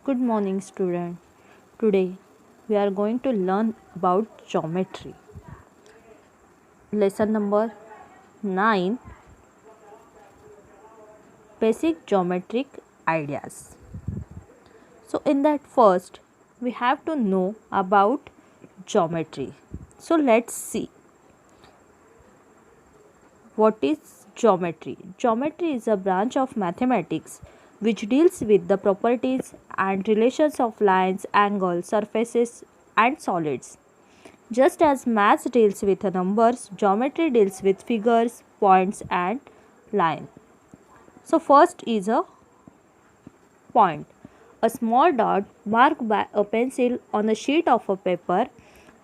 Good morning, student. Today we are going to learn about geometry. Lesson number 9, Basic Geometric Ideas. So, in that first, we have to know about geometry. So, let's see what is geometry. Geometry is a branch of mathematics which deals with the properties and relations of lines, angles, surfaces, and solids. Just as math deals with numbers, geometry deals with figures, points, and lines. So, first is a point. A small dot marked by a pencil on a sheet of a paper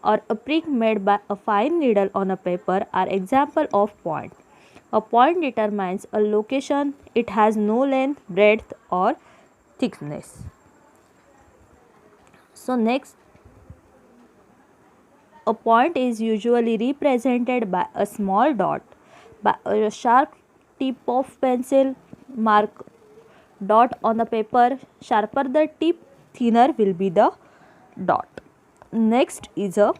or a prick made by a fine needle on a paper are example of point. A point determines a location. It has no length, breadth, or thickness. So, next, a point is usually represented by a small dot. By a sharp tip of pencil, mark dot on the paper. Sharper the tip, thinner will be the dot. Next is a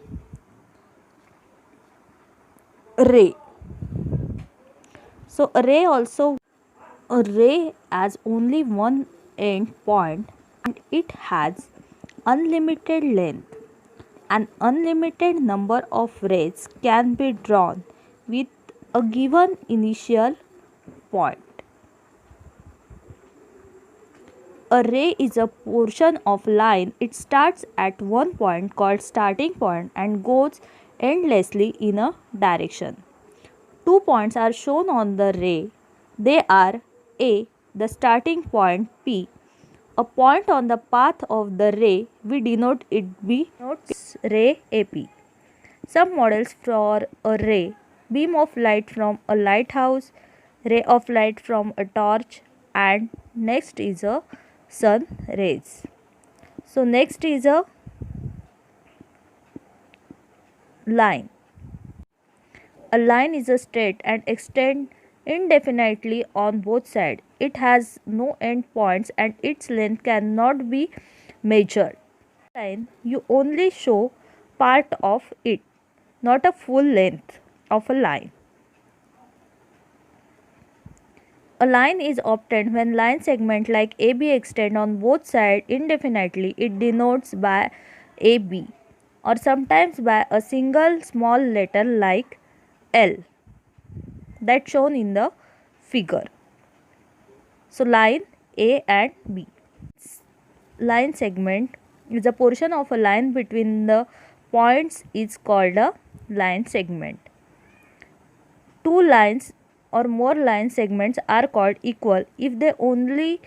ray. So a ray has only one end point and it has unlimited length. An unlimited number of rays can be drawn with a given initial point. A ray is a portion of line. It starts at one point called starting point and goes endlessly in a direction. Two points are shown on the ray. They are A, the starting point, P, a point on the path of the ray. We denote it B, ray AP. Some models for a ray: beam of light from a lighthouse, ray of light from a torch, and next is a sun rays. So next is a line. A line is a straight and extend indefinitely on both sides. It has no end points and its length cannot be measured. Line, you only show part of it, not a full length of a line. A line is obtained when line segment like AB extend on both sides indefinitely. It denotes by AB or sometimes by a single small letter like L that shown in the figure. So line A and B. Line segment is a portion of a line between the points is called a line segment. Two lines or more line segments are called equal if they only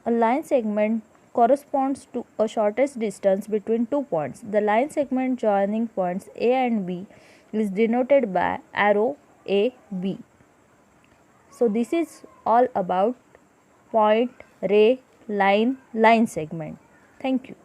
a line segment corresponds to a shortest distance between two points. The line segment joining points A and B is denoted by arrow AB. So this is all about point, ray, line segment. Thank you.